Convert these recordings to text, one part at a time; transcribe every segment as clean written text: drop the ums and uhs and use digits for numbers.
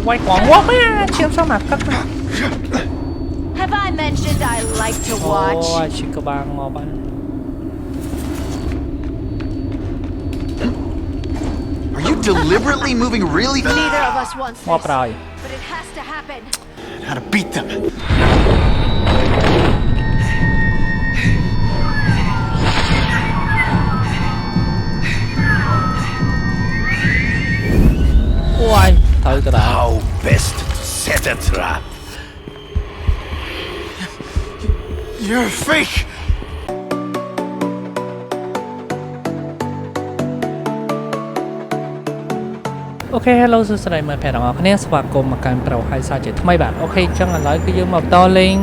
quay quảng quá mẹ chiếm sao mà cắt Have I mentioned I like to watch? Ôi, chỉ có bang mà bạn. Are you deliberately moving really fast? Neither of us wants this, Rồi. but it has to happen. How to beat them? Ôi, thử cái đã. How best to set a trap? You're fake! Ok, hello សួស្តីមើលភ័ក្រទាំងអស់គ្នាស្វាគមន៍មកកាន់ប្រូហើយសាជាថ្មីបាទអូខេអញ្ចឹងឥឡូវគឺយើងមកបន្តលេង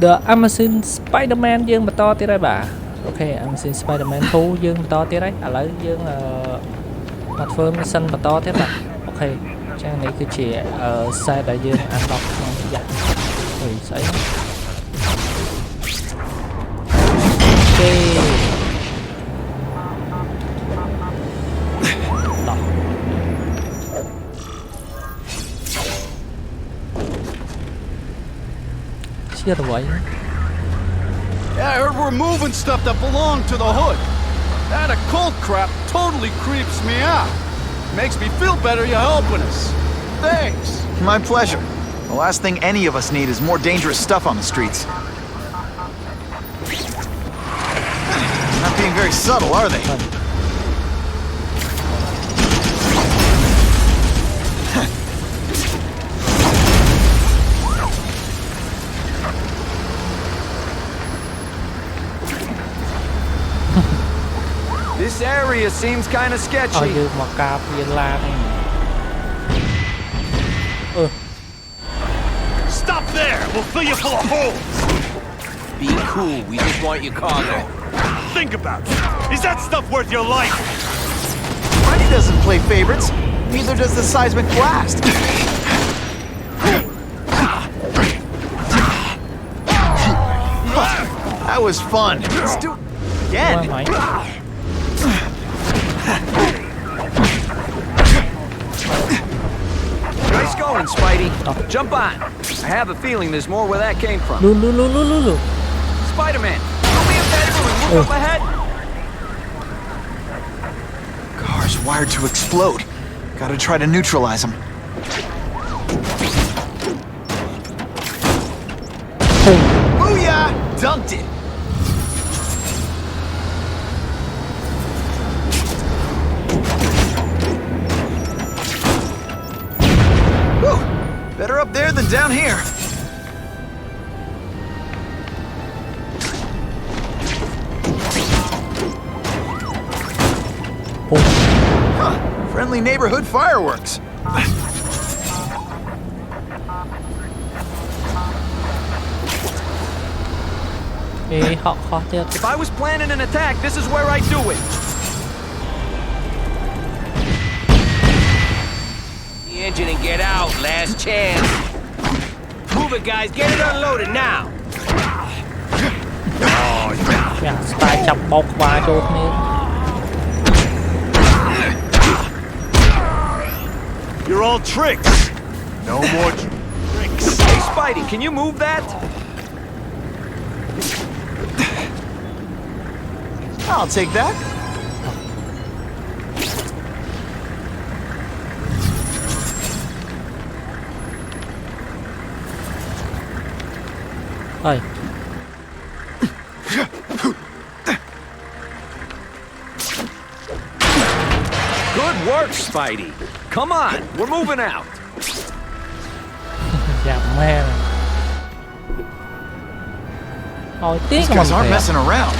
The Amazing Spider-Man យើងបន្តទៀតហើយបាទអូខេ Amazing Spider-Man 2យើងបន្តទៀតហើយឥឡូវយើងមកធ្វើ mission បន្តទៀតបាទអូខេអញ្ចឹងនេះគឺជា set ដែលយើង unlock ក្នុងយ៉ាអីស្អីអូខេYeah, I heard we're moving stuff that belonged to the hood. That occult crap totally creeps me out. Makes me feel better you're helping us. Thanks. My pleasure. The last thing any of us need is more dangerous stuff on the streets. Not being very subtle, are they? This area seems kind of sketchy. Stop there! We'll fill you full of holes! Be cool, we just want your cargo. Think about it. Is that stuff worth your life? Freddy doesn't play favorites. Neither does the seismic blast. That was fun. Let's do it again. Nice going, Spidey. Jump on. I have a feeling there's more where that came from. Spider-Man, don't be a bedroom and look up ahead. Car's wired to explode. Gotta try to neutralize them. Booyah! Dunked it. Better up there than down here. Huh. Friendly neighborhood fireworks. If I was planning an attack, this is where I'd do it. Engine and get out, last chance. Move it, guys, get it unloaded now. You're all tricks. No more tricks. Hey, Spidey, can you move that? I'll take that. Ơi. Good work, Spidey. Come on, we're moving out. Man. Oh, these guys aren't messing around.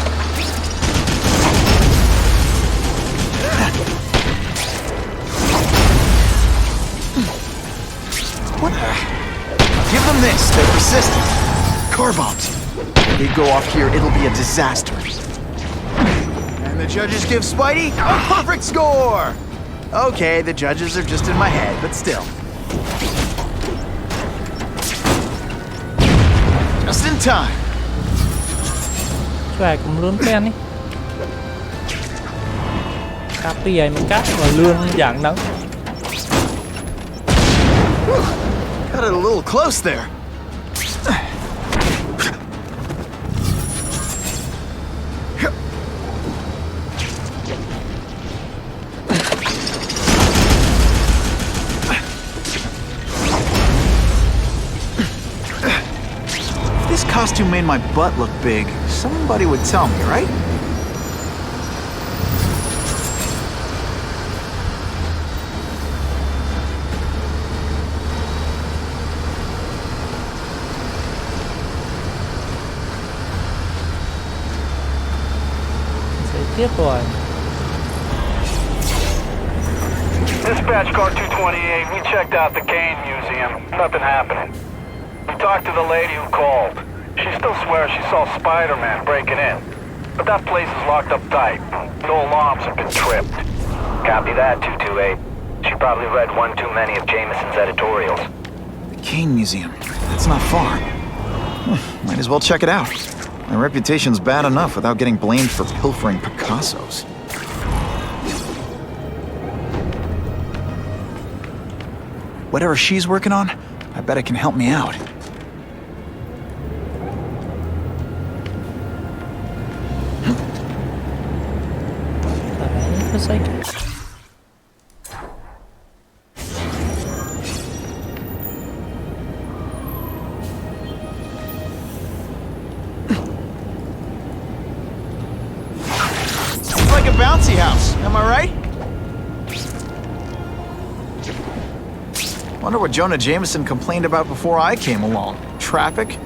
What? Give them this. They're persistent. Car bombs. If they go off here, it'll be a disaster. And the judges give Spidey a perfect score! Okay, the judges are just in my head, but still. Just in time. Choài cũng luôn quen đi. Copy ấy mình cắt và lươn dạng nắng. Got it a little close there. If this costume made my butt look big, somebody would tell me, right? Tiếp rồi. Dispatch car 228, we checked out the Kane Museum. Nothing happening. We talked to the lady who called. She still swears she saw Spider-Man breaking in. But that place is locked up tight. No alarms have been tripped. Copy that, 228. She probably read one too many of Jameson's editorials. The Kane Museum. That's not far. Might as well check it out. My reputation's bad enough without getting blamed for pilfering Picassos. Whatever she's working on, I bet it can help me out. Like a bouncy house, am I right? Wonder what Jonah Jameson complained about before I came along. Traffic?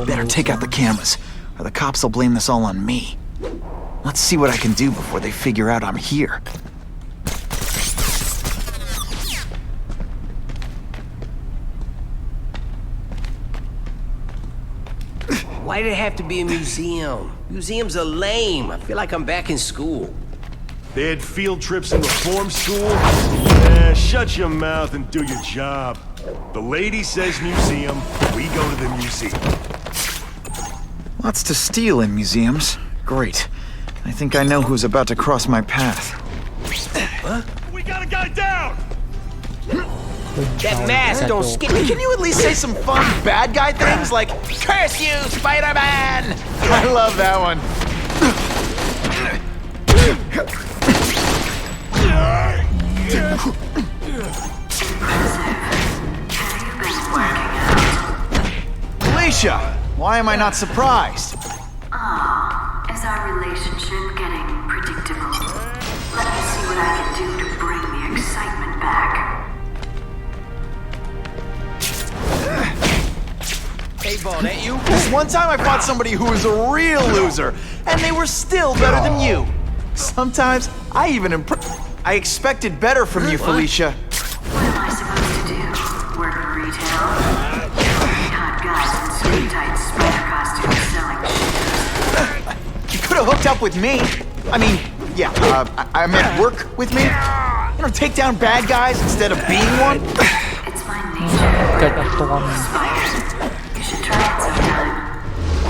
Better take out the cameras, or the cops will blame this all on me. Let's see what I can do before they figure out I'm here. Why did it have to be a museum? Museums are lame. I feel like I'm back in school. They had field trips in reform school? Yeah, shut your mouth and do your job. The lady says museum, we go to the museum. Lots to steal in museums. Great. I think I know who's about to cross my path. Huh? We got a guy down! That mask don't skip. Can you at least say some fun bad guy things like, "Curse you, Spider-Man"? I love that one. Alicia, why am I not surprised? Is our relationship getting predictable? Let me see what I can do to bring the excitement back. Hey, Ball, that you? This one time I fought somebody who was a real loser, and they were still better than you. Sometimes I even I expected better from you, Felicia. What am I supposed to do? Work in retail? Hot guys in skin-tight spider costumes selling shit. You could have hooked up with me. I mean, yeah, I meant work with me. You know, take down bad guys instead of being one. It's my nature. Spiders. You should try it sometime.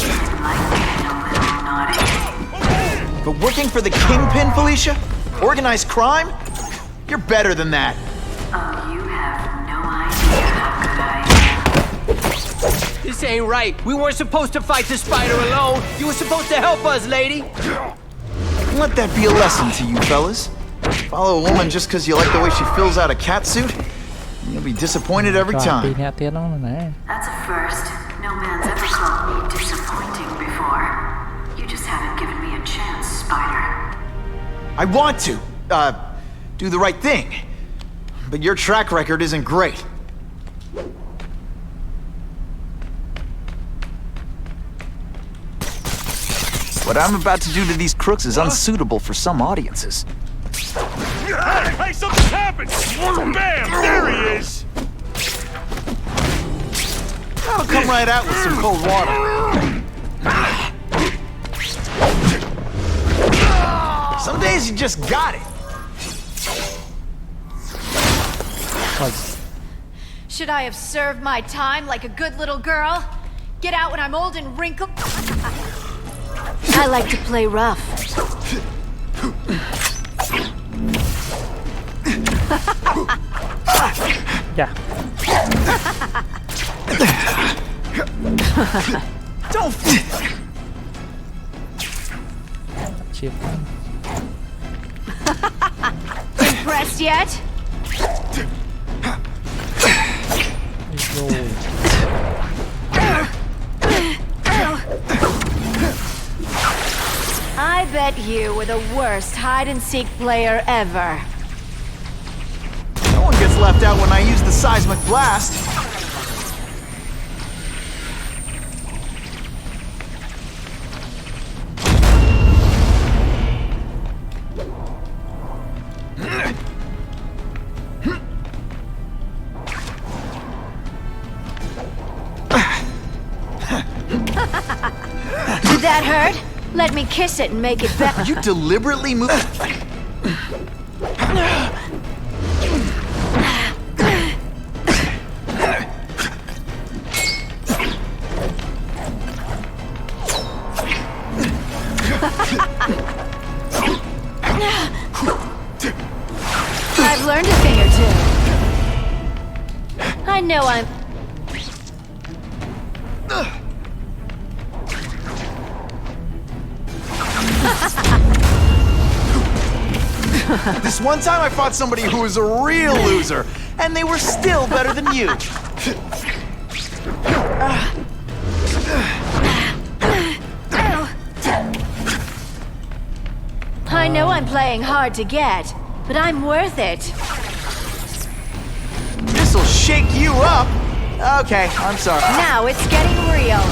I'd like being a little naughty. But working for the KingPin, Felicia? Organized crime? You're better than that. Oh, you have no idea how good I am. This ain't right. We weren't supposed to fight the spider alone. You were supposed to help us, lady. Let that be a lesson to you, fellas. Follow a woman just because you like the way she fills out a cat suit, and you'll be disappointed every time. That's a first. No man's ever called me disappointing before. You just haven't given me a chance, Spider. I want to, do the right thing. But your track record isn't great. What I'm about to do to these crooks is unsuitable for some audiences. Hey, something's happened! Bam! There he is! That'll come right out with some cold water. Some days you just got it. Should I have served my time like a good little girl? Get out when I'm old and wrinkled? I like to play rough. Yeah. Don't. Chip. Impressed yet? Rồi. I bet you were the worst hide-and-seek player ever. No one gets left out when I use the seismic blast. Did that hurt? Let me kiss it and make it better. You deliberately move. I've learned a thing or two. I know I'm... This one time I fought somebody who was a real loser, and they were still better than you. I know I'm playing hard to get, but I'm worth it. This'll shake you up. Okay, I'm sorry. Now it's getting real.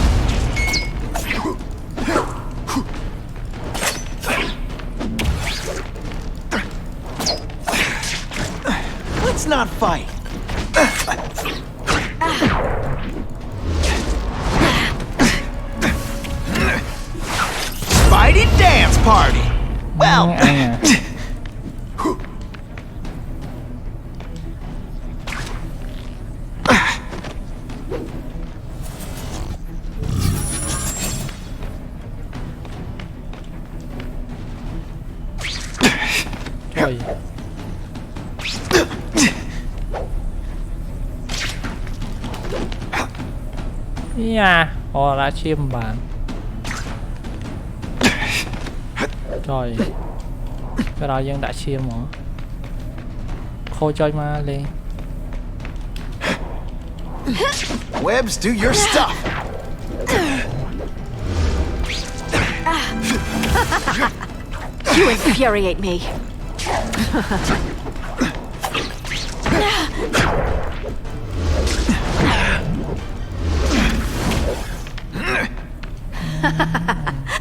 Let's not fight. Spidey dance party. Well. Rồi. Yeah, họ đã chiêm bạn. Trời. Cái đó dân đã chiêm hả? Khôi chơi ma lên. Webs, do your stuff. You infuriate me.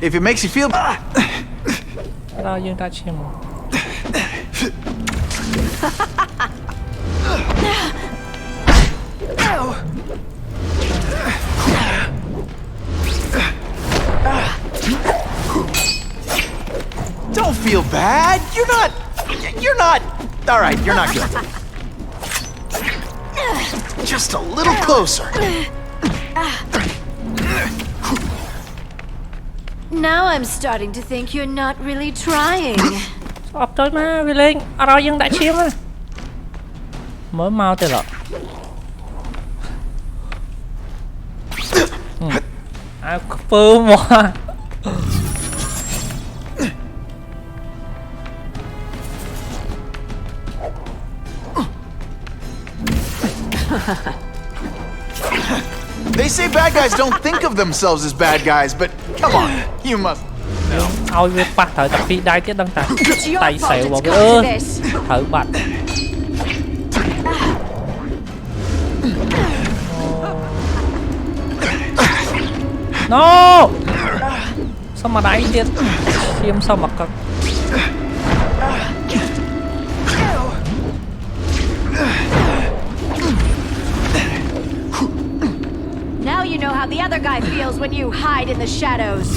If it makes you feel... Cái đó dân đã chiêm hả? Don't feel bad. You're not... All right, you're not guilty. Just a little closer. Now I'm starting to think you're not really trying. Stop chơi ma, vì lên. À đó dân đã chiêm á. Mới mau tới rồi. À, phơ mà. They say bad guys don't think of themselves as bad guys, but come on, you must. Ôi với bắt thử tập phi đai tiết đăng tài. It's your Tay fault xẹo vào it's cái come to ơ. this. Thử bạch. No! Sao mà đáy tiết? Chiêm sao mà cực. how the other guy feels when you hide in the shadows.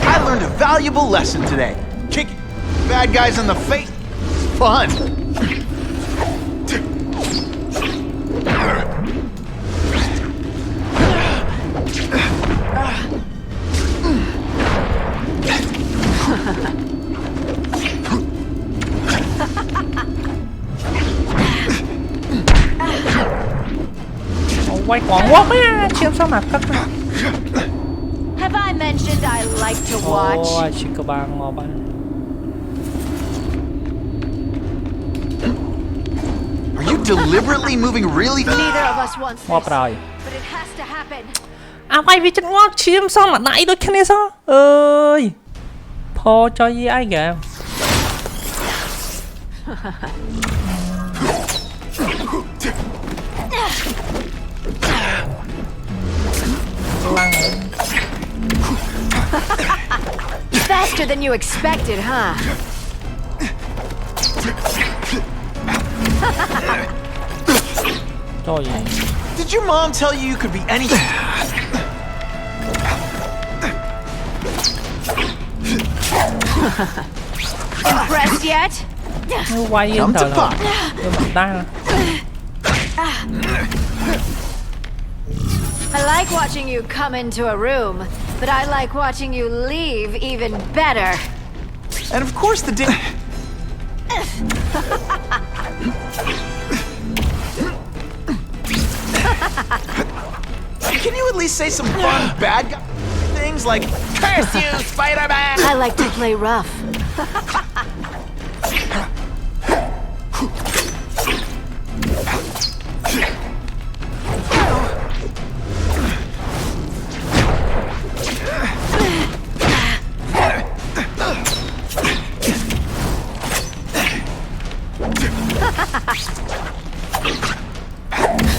I learned a valuable lesson today. Kicking bad guys in the face is fun. Quay quẩn quá á, chiếm sao mặt cất. Have I mentioned I like to watch? Ôi, chỉ có ba ngò ba. Are you deliberately moving really Neither of us wants Ngọt this, rồi. but it has to happen. À quay vì chân ngọt chiếm sao mặt nãy đôi khi này sao? Ơi. Phô cho gì ai kìa. Faster than you expected, huh? Trời ơi. Did your mom tell you could be anything? Impressed yet? Nó quay yên Come thở to rồi. pop. Tôi mặt ta. I like watching you come into a room, but I like watching you leave even better. And of course the day. Can you at least say some fun bad guy things like "Curse you, Spider-Man"? I like to play rough.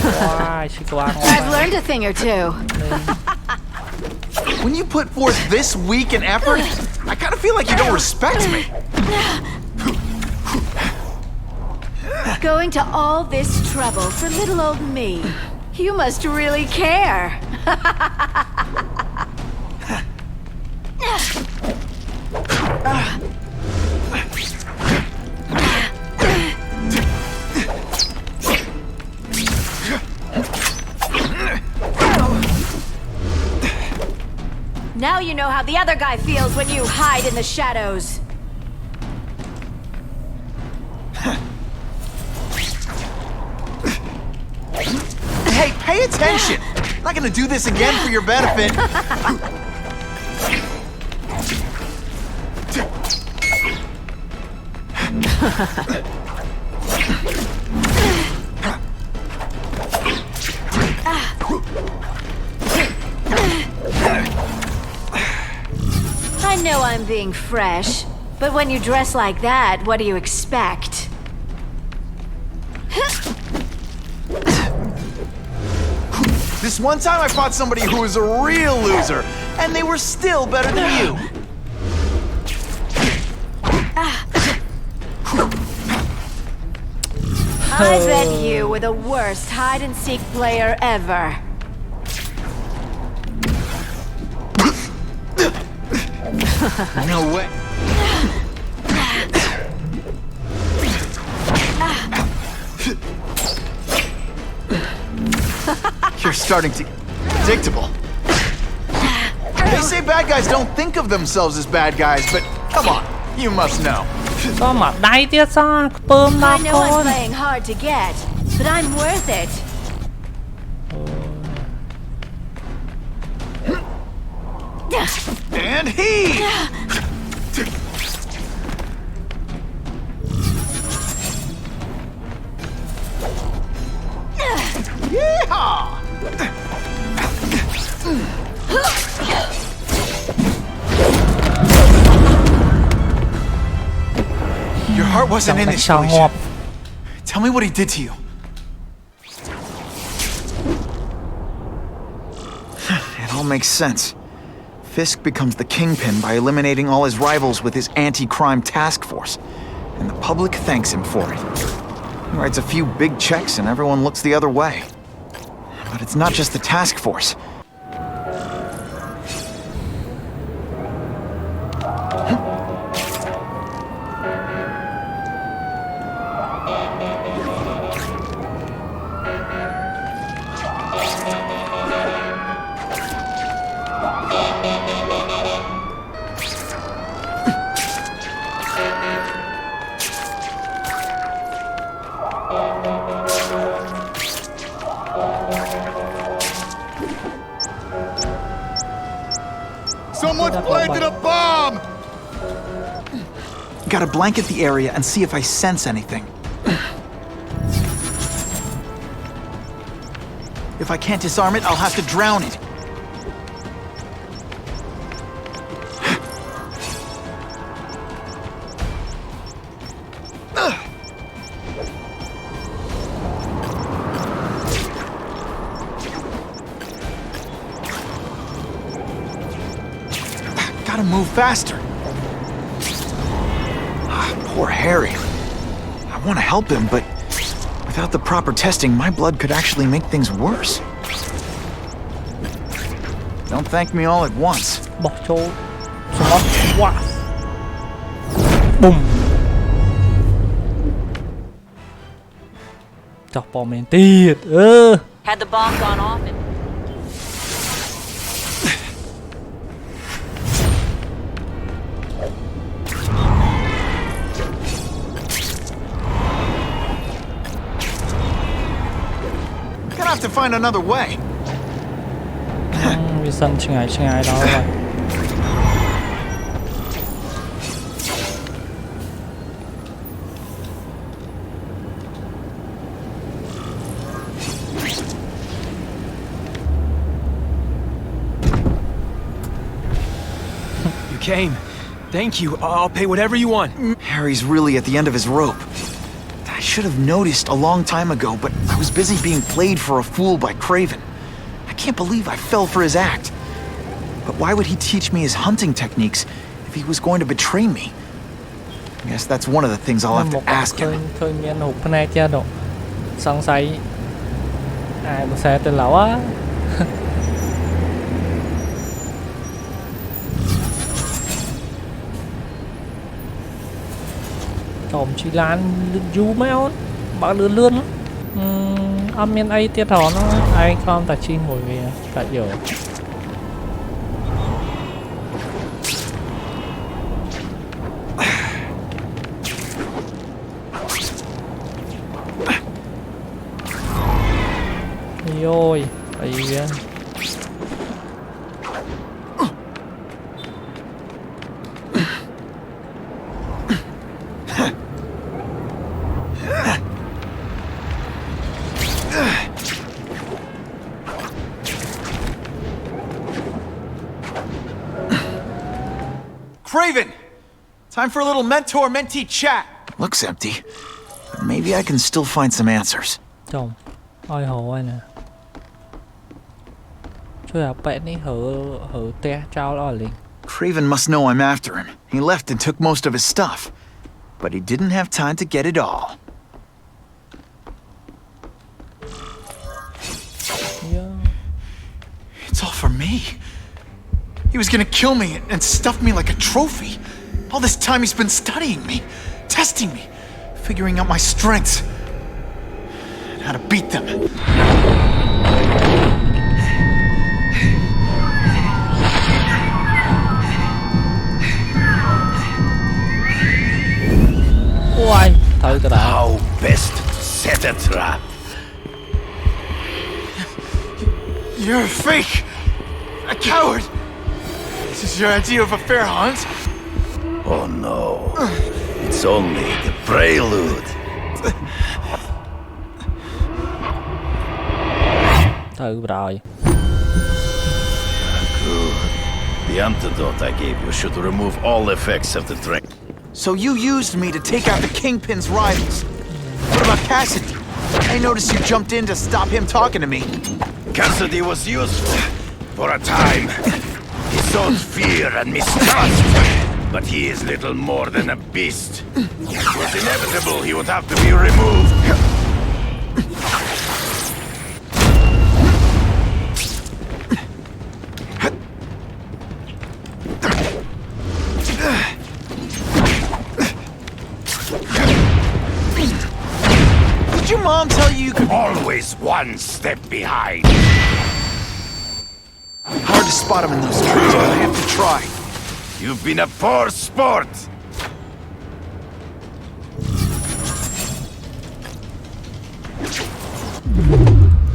Wow, chỉ có ba ngò I've ba. learned a thing or two. When you put forth this week in effort, I kind of feel like you don't respect me. Going to all this trouble for little old me. You must really care. Now you know how the other guy feels when you hide in the shadows. Hey, pay attention! I'm not gonna do this again for your benefit. I know I'm being fresh, but when you dress like that, what do you expect? This one time I fought somebody who was a real loser, and they were still better than you. I bet you were the worst hide-and-seek player ever. No way. You're starting to get predictable. They say bad guys don't think of themselves as bad guys, but come on, you must know. Có mặt đáy tiết sao? Bơm I đó know I'm con. playing hard to get, but I'm worth it. And he! Yeehaw! Your heart wasn't in this, Sao Felicia. ngọt. Tell me what he did to you. It all makes sense. Fisk becomes the Kingpin by eliminating all his rivals with his anti-crime task force, and the public thanks him for it. He writes a few big checks and everyone looks the other way. But it's not just the task force. Someone's planted a bomb! Gotta blanket the area and see if I sense anything. If I can't disarm it, I'll have to drown it. Gotta move faster. Poor Harry. I want to help him, but without the proper testing, my blood could actually make things worse. Don't thank me all at once. Bọc chỗ slot quá. Bùm. Chọc bom lên tiệt. Had the bomb gone off and Gonna have to find another way. Vi sân chừng ai đó rồi. You came. Thank you. I'll pay whatever you want. Harry's really at the end of his rope. I should have noticed a long time ago, but I was busy being played for a fool by Craven. I can't believe I fell for his act. But why would he teach me his hunting techniques if he was going to betray me? I guess that's one of the things I'll have to ask him. ឃើញមានរូបភ្នែកទៀតសង្ស័យអាយមិនសែទៅឡៅá tom chi lanយូរមែនអូនបើលឿនអត់មានអីទៀតហ៎ឯងខំតែជិះមួយវាកាច់យក Ôi, ấy kìa. Craven! Time for a little mentor-mentee chat. Looks empty. But maybe I can still find some answers. Chồng, ôi hồ ai nè. Craven must know I'm after him. He left and took most of his stuff. But he didn't have time to get it all. Yeah. It's all for me. He was gonna kill me and stuff me like a trophy. All this time he's been studying me, testing me, figuring out my strengths, and how to beat them. How best to set a trap? You're a fake! A coward! This is your idea of a fair hunt? Oh no. It's only the prelude. Rồi. Good. The antidote I gave you should remove all effects of the drink. So you used me to take out the KingPin's rivals. What about Cassidy? I noticed you jumped in to stop him talking to me. Cassidy was useful for a time. He sowed fear and mistrust. but he is little more than a beast. It was inevitable he would have to be removed. Did your mom tell you you could be Always one step behind. hard to spot him in those trees, but I have to try. You've been a poor sport.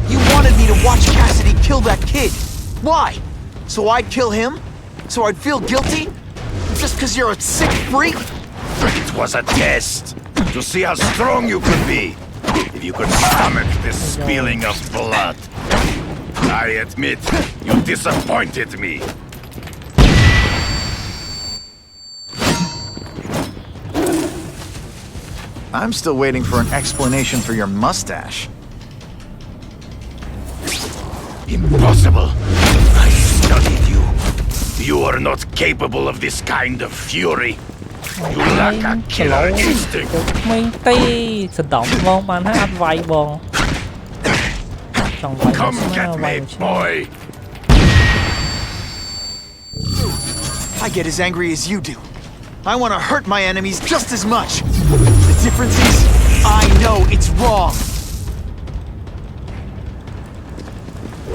You wanted me to watch Cassidy kill that kid. Why? So I'd kill him? So I'd feel guilty? Just because you're a sick freak? It was a test to see how strong you could be. If you could stomach this spilling of blood. I admit, you disappointed me. I'm still waiting for an explanation for your mustache. Impossible. I studied you. You are not capable of this kind of fury. You lack a killer instinct. មិនទេសដំបងបានហើយអត់វាយបងចង់វាយ Come get me, boy. I get as angry as you do. I want to hurt my enemies just as much. The difference is, I know it's wrong.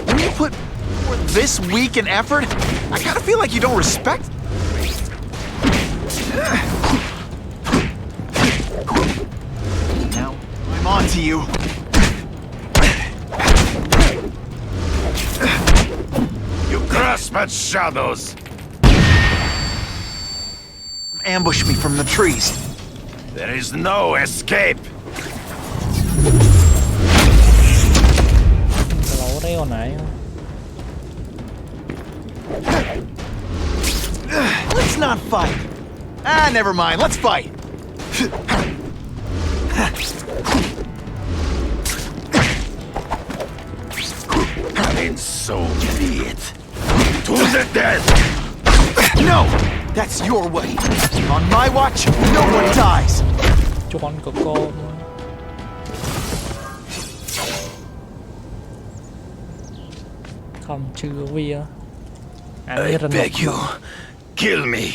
When you put forth this week in effort, I kind of feel like you don't respect. Now, I'm on to you. You grasp at shadows. Ambush me from the trees. There is no escape. ឡូរេអូនឯង Let's not fight. Ah, never mind. Let's fight. And so be it. To the death. No, that's your way. On my watch, no one dies. ជន់កកខំជឿវា I beg you, kill me.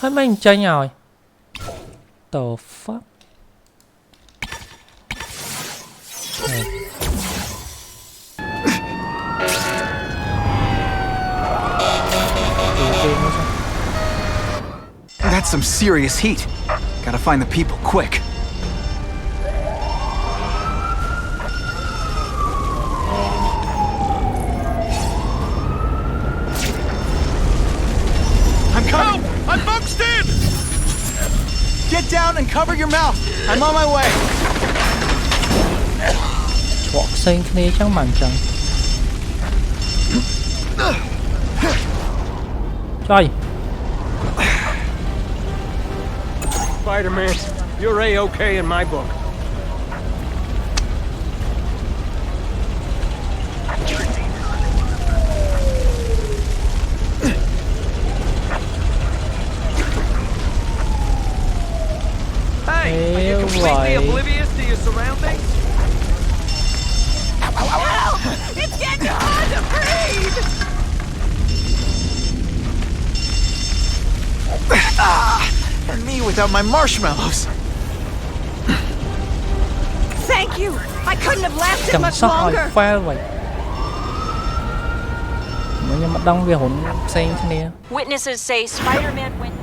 ហើយមិនចេញឲ្យ The fuck That's some serious heat. Gotta find the people quick. I'm coming! Help! I'm boxed in! Get down and cover your mouth. I'm on my way. ឆ្វក់ផ្សេងគ្នាចឹងមិនចឹងចុយ Spider-Man, you're A-okay in my book. Hey, are you completely oblivious to your surroundings? Ow! It's getting hard to breathe! And me without my marshmallows. Thank you! I couldn't have lasted ចាំ much សោះឲ្យ longer! fail វិញខ្ញុំមិនដឹងវាហ៊ុនផ្សេងគ្នា Witnesses say Spider-Man went.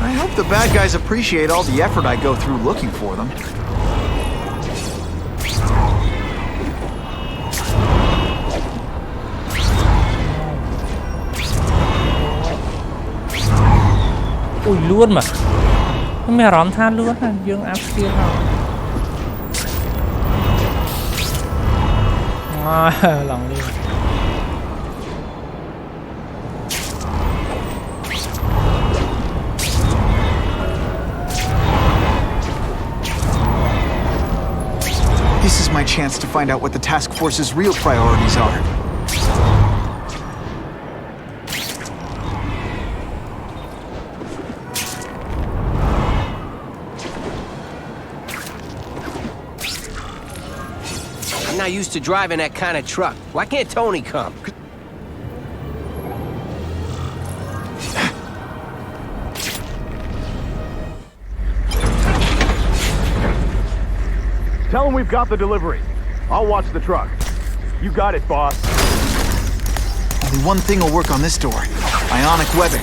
I hope the bad guys appreciate all the effort I go through looking for them. Ui luôn mà. Mẹ rón than luôn à, dương áp kia nào. Lòng đi. This is my chance to find out what the task force's real priorities are. not used to driving that kind of truck. Why can't Tony come? Tell him we've got the delivery. I'll watch the truck. You got it, boss. Only one thing will work on this door. Ionic webbing.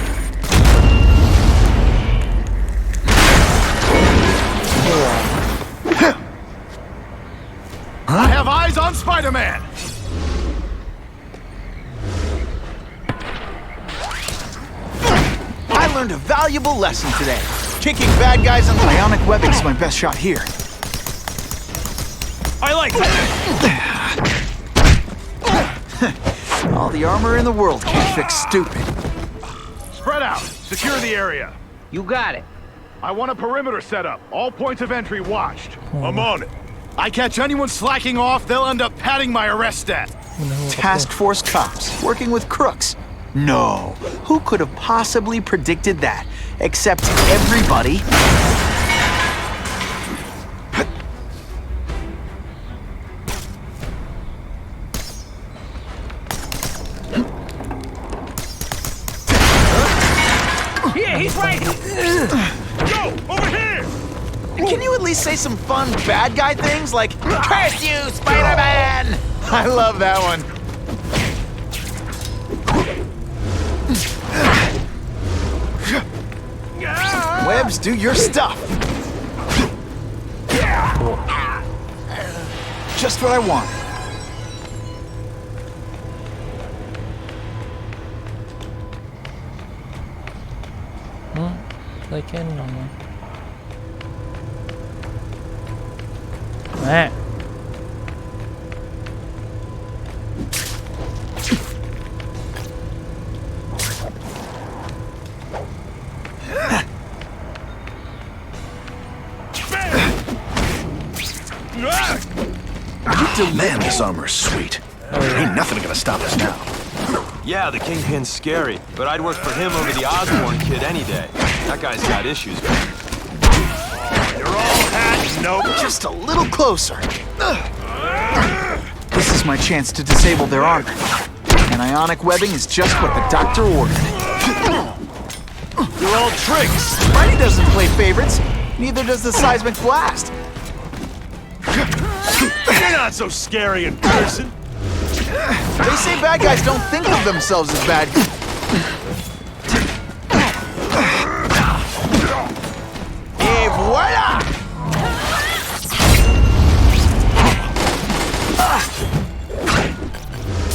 I have eyes on Spider-Man! I learned a valuable lesson today. Kicking bad guys on the ionic webbing's my best shot here. I like that! All the armor in the world can't fix stupid. Spread out. Secure the area. You got it. I want a perimeter set up. All points of entry watched. I'm on it. I catch anyone slacking off, they'll end up padding my arrest stat. Task force cops working with crooks. No. Who could have possibly predicted that? Except everybody. Yeah, he's right. Go! Over here! Can you at least say some fun bad guy things like, "Curse you, Spider-Man"? I love that one. Webs, do your stuff. Just what I want. Lấy cái lòng nè. Man, this armor's sweet. Ain't nothing gonna stop us now. Yeah, the KingPin's scary, but I'd work for him over the Osborn kid any day. That guy's got issues, man. You're all hats. Nope. Just a little closer. This is my chance to disable their armor. And ionic webbing is just what the doctor ordered. You're all tricks. Spidey doesn't play favorites. Neither does the seismic blast. You're not so scary in person. They say bad guys don't think of themselves as bad guys. Et voila!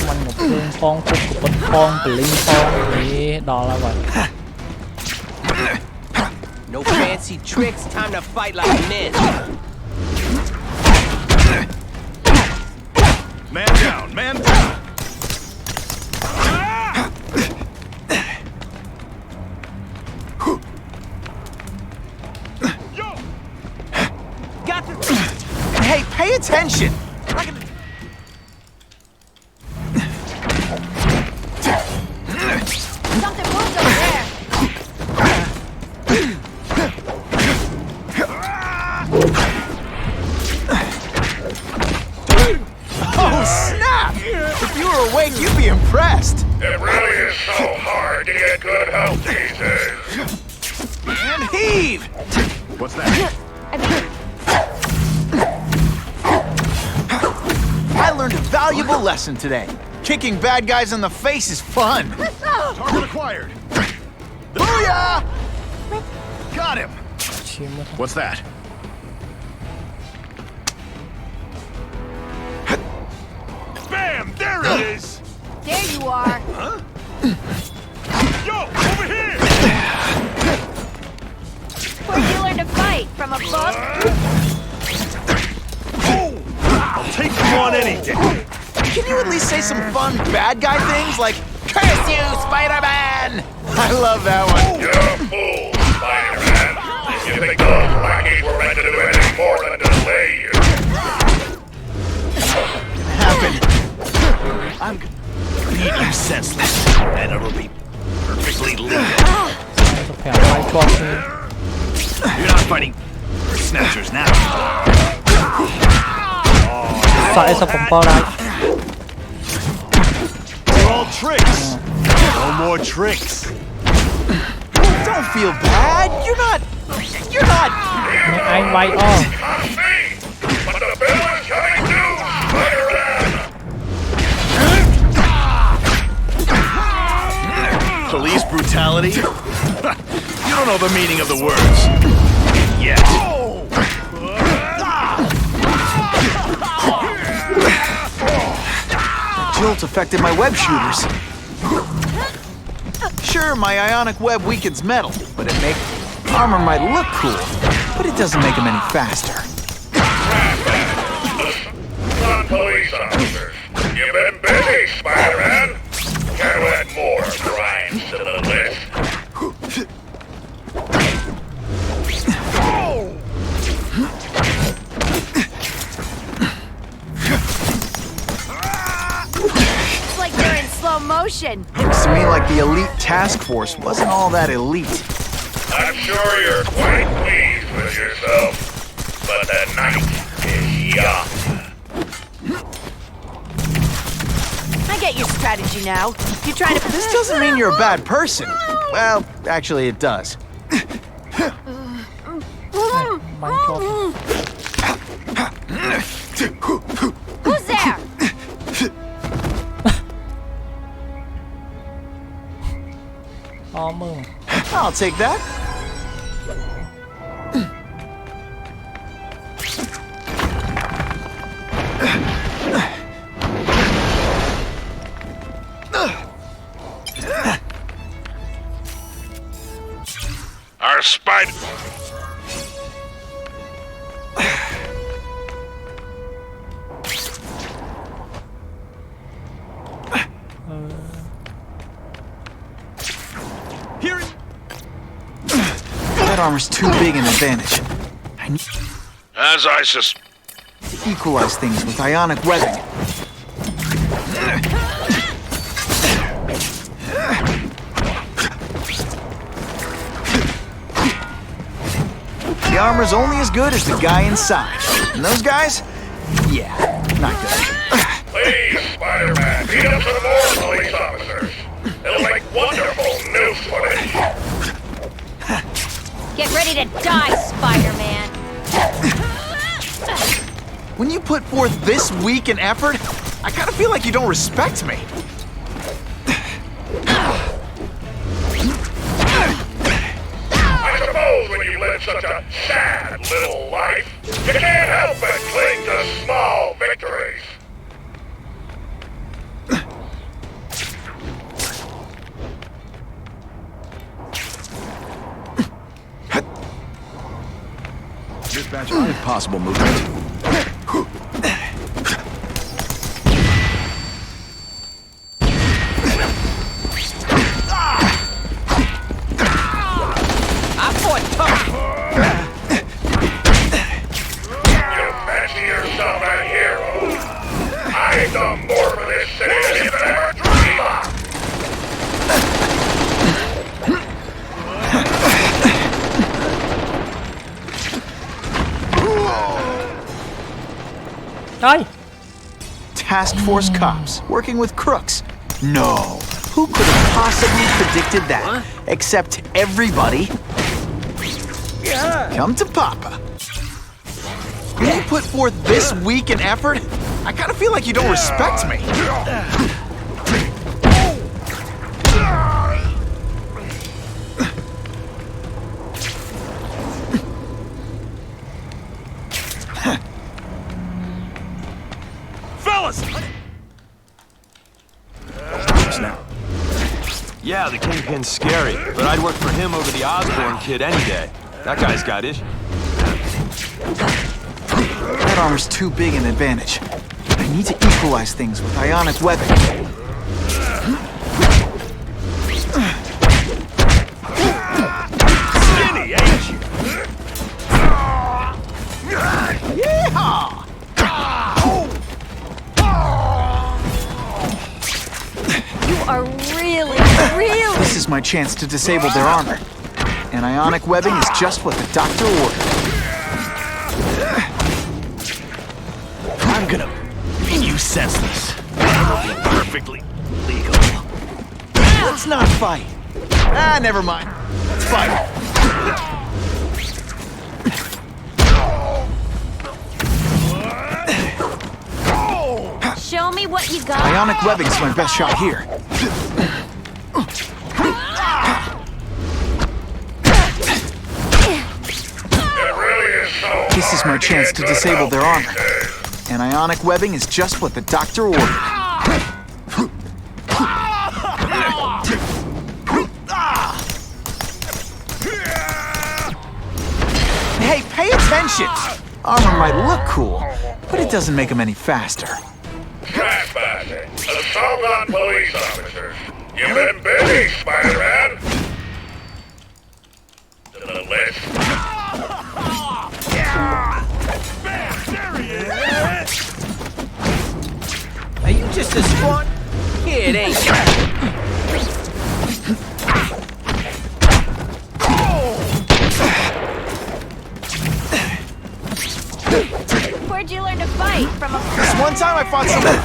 Mình một thương phong khúc của bánh phong của linh phong thì đó là vậy. No fancy tricks, time to fight like men. Man down, man down. Got the... Hey, pay attention! Something moves over there. Oh, snap! If you were awake, you'd be impressed. It really is so hard to get good help these days. And heave! What's that? I learned a valuable lesson today. Kicking bad guys in the face is fun. Target acquired. Booyah! Got him. What's that? Bam! There it is! There you are. Huh? Yo, over here! Where'd you learn to fight? From a book? I'll take you on any day. Can you at least say some fun bad guy things like, "Curse you, Spider-Man"? I love that one. You're a fool, Spider-Man. You think those lackeys were meant to do anything more than delay you? Happen. I'm gonna beat you senseless, and it'll be perfectly legal. You're not fighting snatchers now. Sợ sao cũng bao đây. They're all tricks. No more tricks. Don't feel bad. You're not. Anh bay on. But the bill is coming due, Spider-Man! Police brutality? You don't know the meaning of the words. Yet. The jolt affected my web shooters. Sure, my ionic web weakens metal, but it makes armor might look cool, but it doesn't make them any faster. Non-police officers, you've been busy, Spider-Man. Gotta add more crimes to the list. It's like they're in slow motion. Looks to me like the elite task force wasn't all that elite. I'm sure you're quite pleased with yourself, but the night is young. I get your strategy now. You're trying to. This doesn't mean you're a bad person. Well, actually, it does. Who's there? Armor. I'll take that. Our spider... That armor's too big an advantage. I need As I to equalize things with ionic webbing. The armor's only as good as the guy inside. And those guys? Yeah, not good. Please, Spider-Man, beat up some more police officers. It'll make wonderful news footage. Get ready to die, Spider-Man. When you put forth this weak an effort, I kinda feel like you don't respect me. I suppose when you live such a sad little life, you can't help but cling to small victories. Dispatch, if possible movement. I fought tough. You fancy yourself a hero. I've done more for this city than you could ever dream of. Thôi. Task Force cops working with crooks. No. Who could have possibly predicted that? Except everybody. Come to Papa. When you put forth this weak an effort, I kind of feel like you don't respect me. Fellas! Yeah, the KingPin's scary, but I'd work for him over the Osborne kid any day. That guy's got issues. That armor's too big an advantage. I need to equalize things with ionic webbing. Skinny, ain't you? Yeehaw! You are really. This is my chance to disable their armor. And ionic webbing is just what the doctor ordered. I'm gonna Perfectly legal. Let's not fight. Ah, never mind. Let's fight. Show me what you got. Ionic webbing's my best shot here. This is my chance to disable their armor. And ionic webbing is just what the doctor ordered. Hey, pay attention! Armor might look cool, but it doesn't make them any faster. Trespassing. Assault on police officers. You've been busy, Spider-Man. To the list. There he is! Are you just a spawn? Kid, ain't you? Where'd you learn to fight? From a... This one time I fought someone.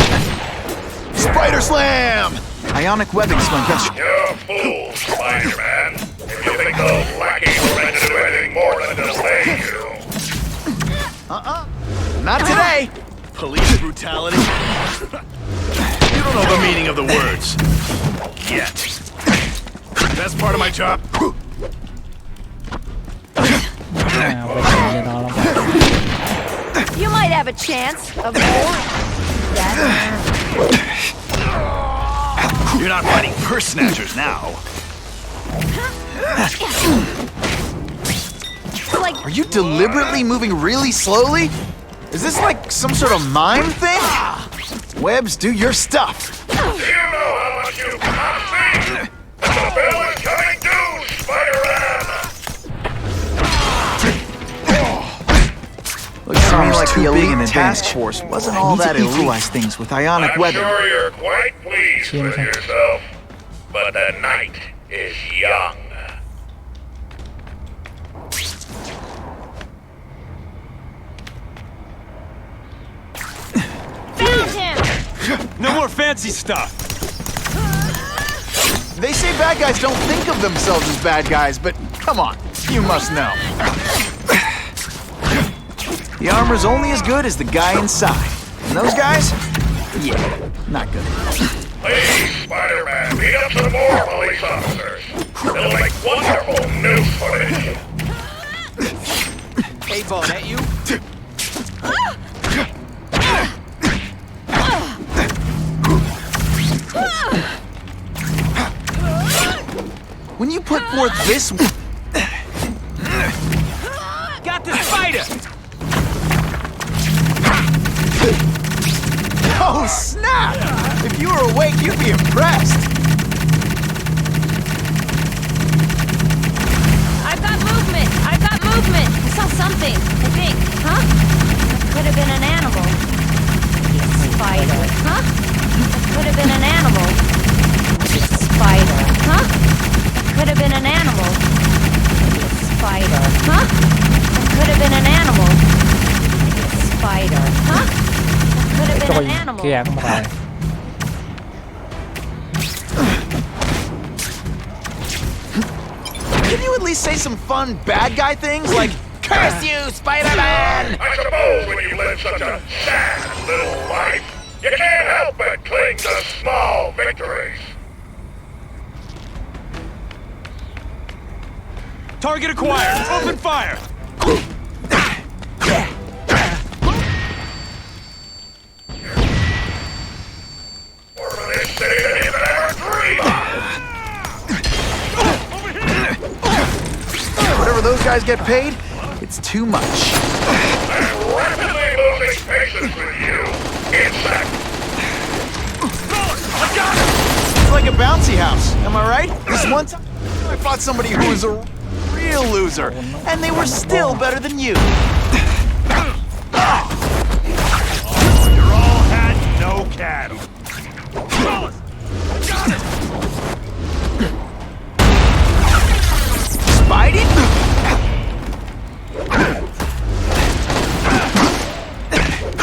Spider Slam! Ionic webbing's my best. You're a fool, Spider-Man. If you think those lackeys are meant to do anything more than delay you. Not today! Police brutality. You don't know the meaning of the words. Yet. Best part of my job. You might have a chance of more. You're not fighting purse snatchers now. Like, are you deliberately moving really slowly? Is this like some sort of mime thing? Webbs, do your stuff. Do you know how much you cost me? The bill is coming due, Spider-Man! Looks to me like the elite task force wasn't all that elite. Equalize things with ionic webbing. I'm sure you're quite pleased with yourself, but the night is young. found him! No more fancy stuff. They say bad guys don't think of themselves as bad guys, but come on, you must know. The armor's only as good as the guy inside. And those guys? Yeah, not good. Please, Spider-Man, beat up some more police officers. They'll make wonderful news footage. Hey, Vaughn, that you? When you put forth this... Got the spider! Oh, snap! If you were awake, you'd be impressed. I've got movement! I've got movement! I saw something, I think. Huh? Could have been an animal. Spider. Huh? Could have been an animal. Spider. Huh? Could have been an animal. Spider. Huh? Could have been an animal. Spider. Huh? Could have been an animal. Can you at least say some fun bad guy things like, curse you, Spider-Man! I suppose when you live such a sad little life, you can't help but cling to small victories. Target acquired. Open fire. Whatever those guys get paid, it's too much. I'm rapidly losing patience with you, insect. I got it! It's like a bouncy house, am I right? This one time I fought somebody who was a real loser, and they were still better than you. You're all hat, no cattle. Spidey?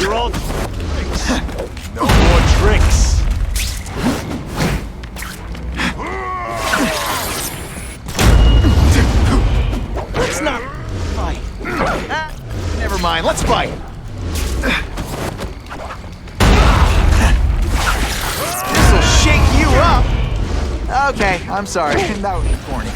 You're all tricks. No more tricks. Okay, I'm sorry. That was corny.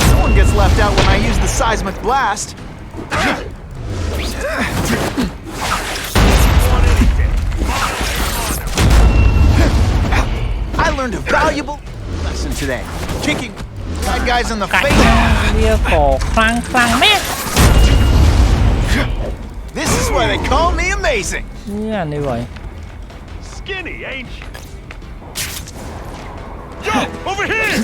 Someone gets left out when I use the seismic blast. I learned a valuable lesson today. Kicking bad guys in the face. This is why they call me amazing. Yeah, như vậy. Skinny, ain't you? Yo, over here!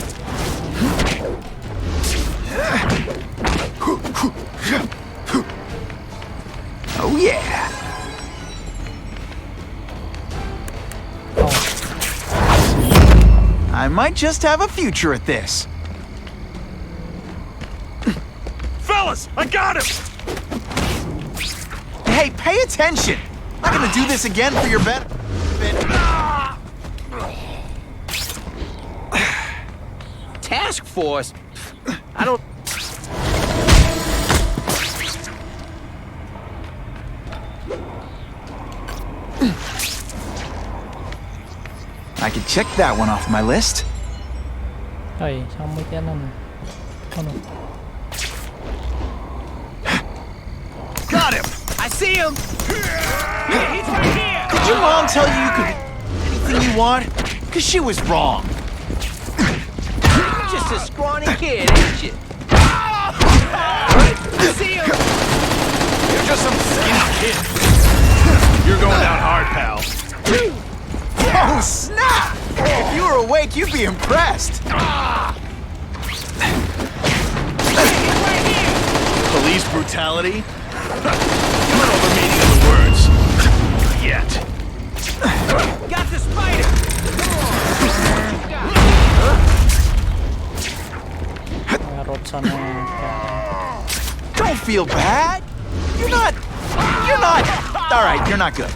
Oh yeah. I might just have a future at this. Fellas, I got him! Hey, pay attention! I'm not gonna do this again for your benefit. Task force? I don't... I can check that one off my list. Rồi, xong mấy cái này. Không được. Got him! I see him! He's right here! Did your mom tell you could be anything you want? Cause she was wrong. You're just a scrawny kid, ain't you? I see him! You're just some skinny kid. You're going down hard, pal. Oh, snap! If you were awake, you'd be impressed. Police brutality? You don't know the meaning of the words. Yet. Got the spider! Don't feel bad. You're not. All right, you're not good.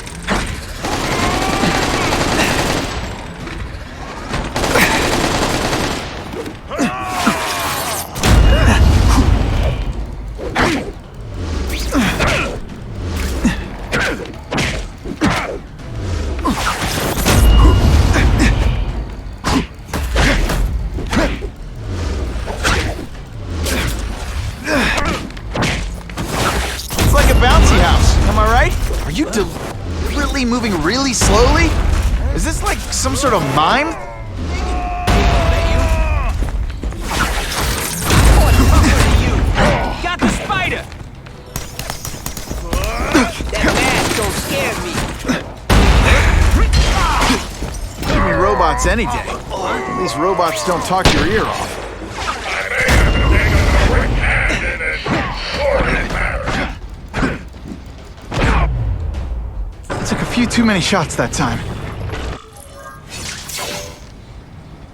It's like a bouncy house, am I right? Are you deliberately moving really slowly? Is this like some sort of mime? Got the spider! That mask don't scare me. Give me robots any day. At least robots don't talk your ear off. Took a few too many shots that time.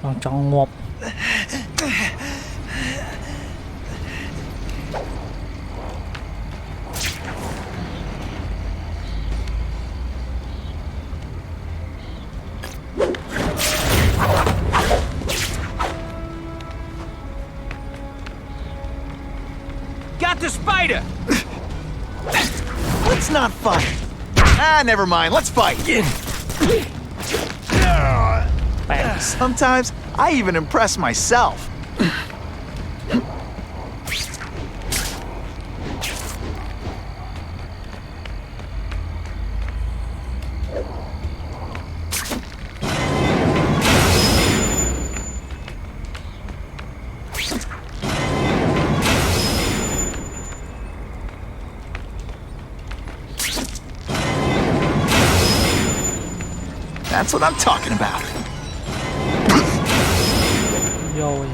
Còn chọn ngộp. Got the spider! Let's not fight. Ah, never mind. Let's fight. Sometimes I even impress myself. That's what I'm talking about. Rồi.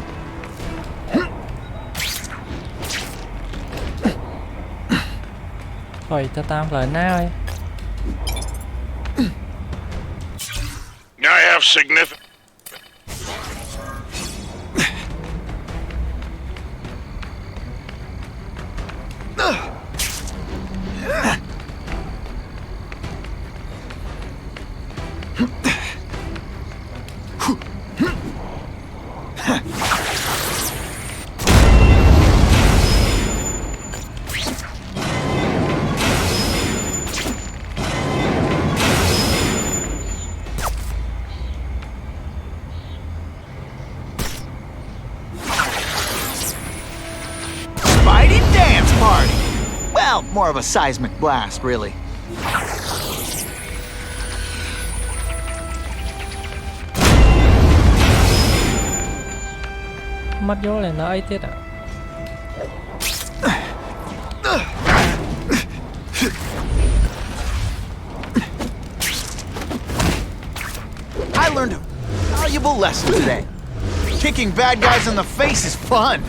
Thôi, ta tam lại ơi. I have significant... Well, more of a seismic blast, really. Mất vô này nó ấy tiết à? I learned a valuable lesson today. Kicking bad guys in the face is fun.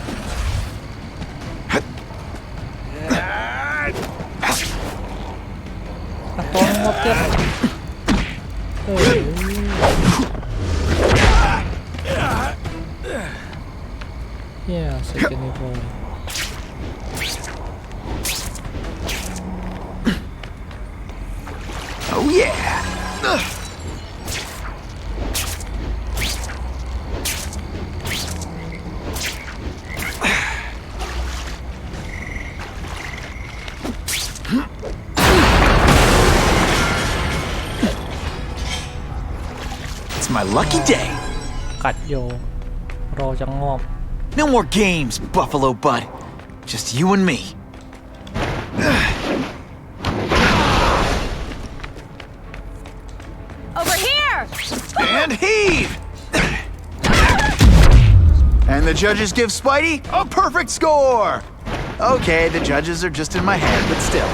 Yeah, second level. Oh yeah. It's my lucky day. Cạch vô. Rô cho ngon. No more games, Buffalo Bud. Just you and me. Over here! And heave! And the judges give Spidey a perfect score! Okay, the judges are just in my head, but still.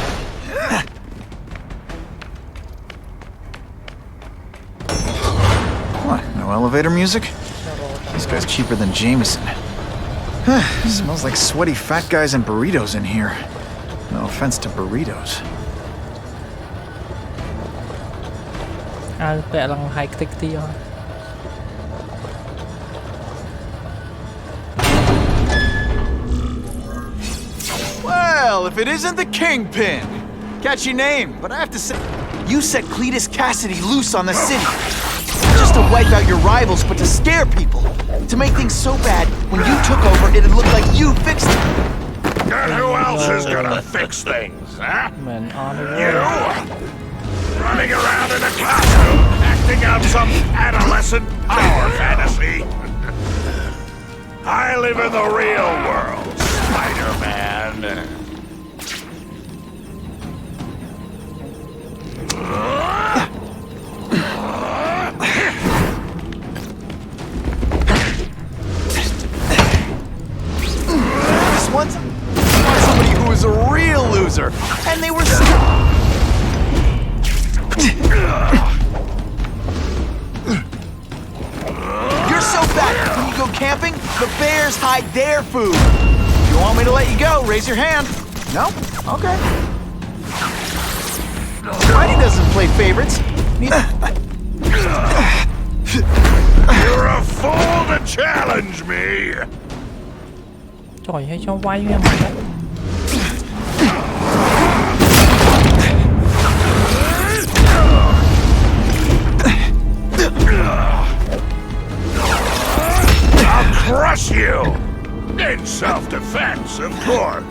What, no elevator music? This guy's cheaper than Jameson. Smells like sweaty fat guys and burritos in here. No offense to burritos. Vẽ lần hai tích tí thôi. Well, if it isn't the KingPin. Catchy name, but I have to say, you set Cletus Cassidy loose on the city. Not just to wipe out your rivals, but to scare people. To make things so bad, when you took over, it'd look like you fixed it. And who else is gonna fix things, huh? Man, You? Running around in a classroom, acting out some adolescent power fantasy. I live in the real world, Spider-Man. This one's somebody who was a real loser, and they were You're so fat, when you go camping, the bears hide their food. If you want me to let you go, raise your hand. No? Okay. Spidey doesn't play favorites. You're a fool to challenge me. Trời ơi, cho quay em mà. I'll crush you! In self-defense, of course.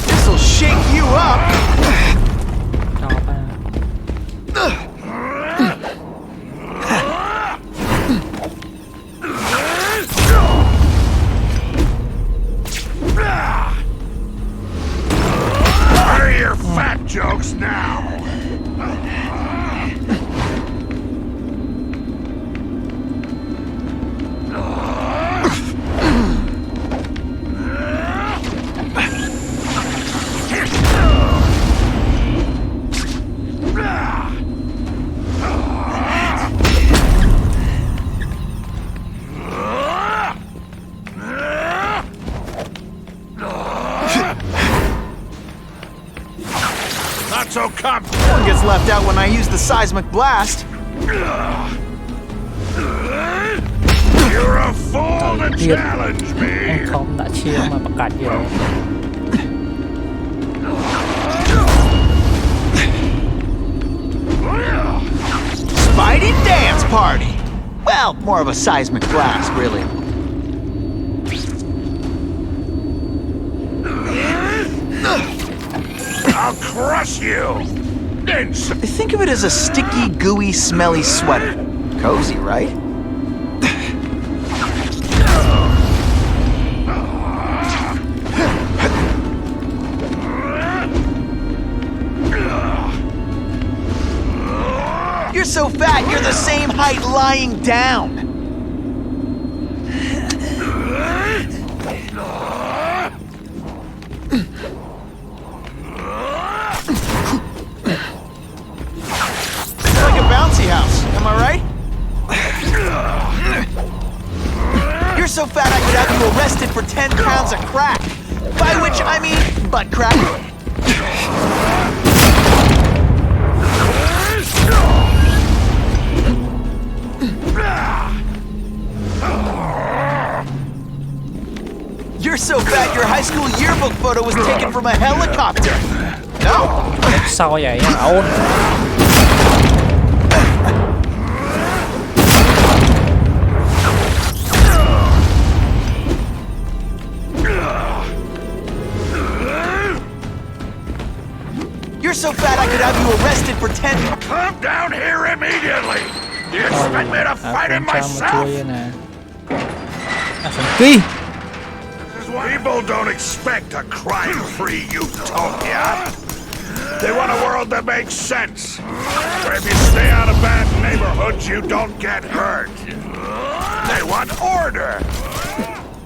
This'll shake you up! Where are your fat jokes now? Not so confident. One gets left out when I use the seismic blast. You're a fool to challenge me. Không đã chia mà bạc cạch vô. Spidey dance party! Well, more of a seismic blast, really. I'll crush you! Think of it as a sticky, gooey, smelly sweater. Cozy, right? You're so fat, you're the same height lying down. It's like a bouncy house, am I right? You're so fat I could have you arrested for 10 pounds of crack. By which I mean butt crack. You're so fat your high school yearbook photo was taken from a helicopter. No. Sao vậy ôn? You're so fat I could have you arrested for 10. Come down here immediately. Do you expect me to fight him myself? People don't expect a crime-free utopia. They want a world that makes sense, where if you stay out of bad neighborhoods, you don't get hurt. They want order.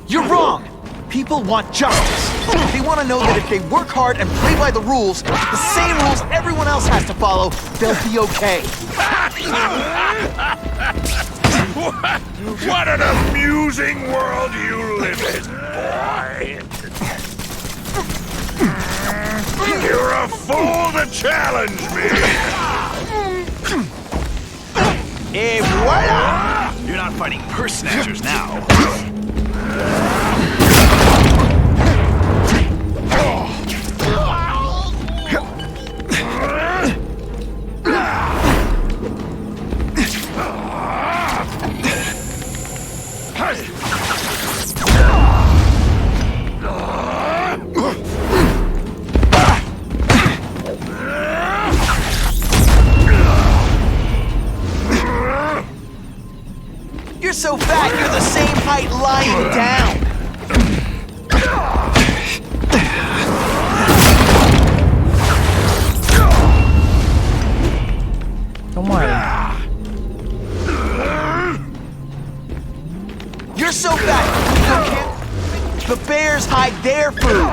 You're wrong. People want justice. They want to know that if they work hard and play by the rules, the same rules everyone else has to follow, they'll be okay. What an amusing world you live in, boy. You're a fool to challenge me. Et voila! You're not fighting purse snatchers now. You're so fat, you're the same height lying down. Đúng rồi. You're so fat, you can't. The bears hide their food.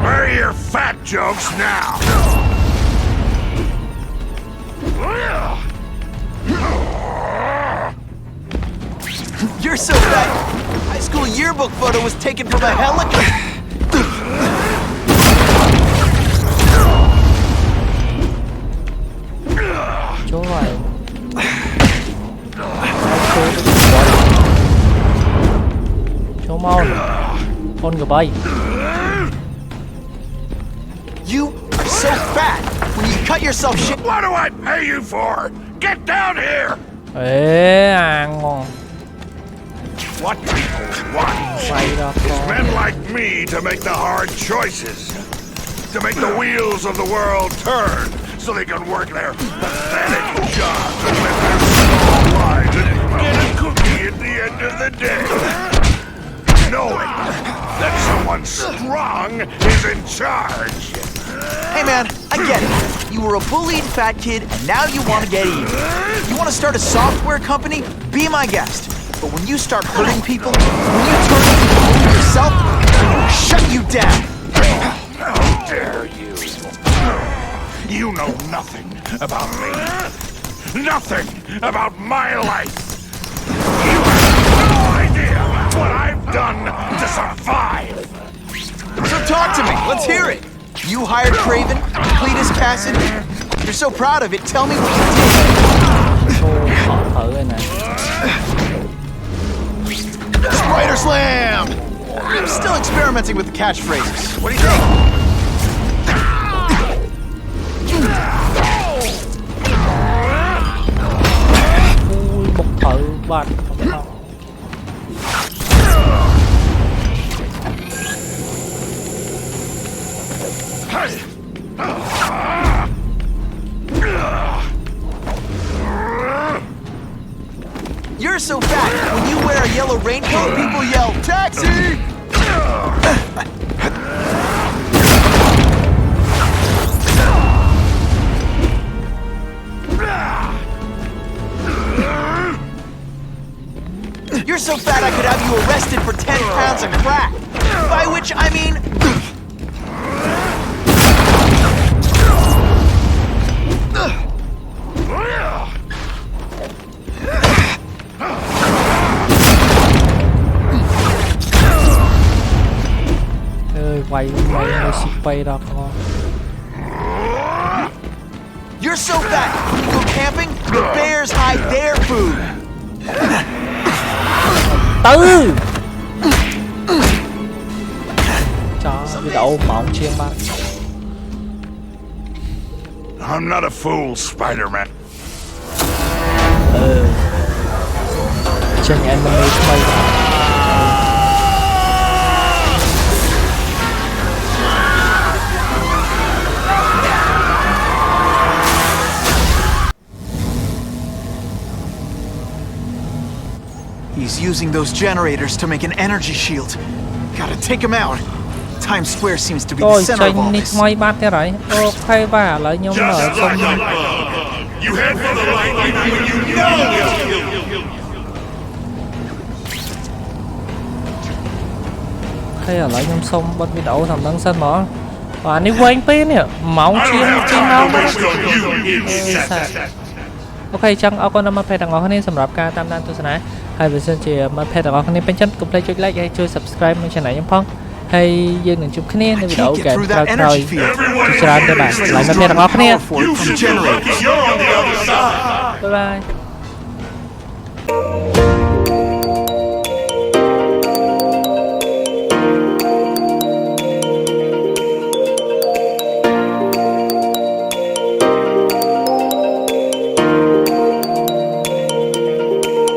Where are your fat jokes now? You're so fat. High school yearbook photo was taken from a helicopter. Chỗ rồi. Chỗ mau. On cái bay. You are so fat. When you cut yourself shit. What do I pay you for? Get down here. Ê ngon. What people want is men like me to make the hard choices. To make the wheels of the world turn so they can work their pathetic jobs and live their small lives and get a cookie at the end of the day. Knowing that someone strong is in charge. Hey man, I get it. You were a bullied fat kid and now you want to get even. You want to start a software company? Be my guest. But when you start hurting people, when you turn into the bully yourself, I'm gonna shut you down. How dare you? You know nothing about me. Nothing about my life. You have no idea what I've done to survive. So talk to me. Let's hear it. You hired Craven, Cletus Cassidy. You're so proud of it. Tell me what you did. Spider Slam! I'm still experimenting with the catchphrases. What do you think? Một thợ bạc. You're so fat, when you wear a yellow raincoat, people yell, "Taxi!" You're so fat I could have you arrested for 10 pounds of crack. By which I mean... You're so fat, when you go camping, the bears hide their food. I'm not a fool, Spider-Man. He's using those generators to make an energy shield. Gotta take him out. Times Square seems to be the center of all this. Just like the bug. You head for the light when you know it's killed. Hay là lại nhom xong bật video thằng đang sân mở và nếu quên pin nè máu chiên máu ok ចឹងអរគុណដល់មិត្តភ័ក្តិទាំងអស់គ្នាសម្រាប់ការតាមដានទស្សនាហើយបើសិនជាមិត្តភ័ក្តិទាំងអស់គ្នាពេញចិត្តកុំភ្លេចចុច like ហើយជួយ subscribe នៅ channel ខ្ញុំផងហើយយើងនឹងជួបគ្នានៅវីដេអូក្រោយៗច្រើនទៅបាទឡើយមិត្តភ័ក្តិទាំងអស់គ្នាបាយបាយ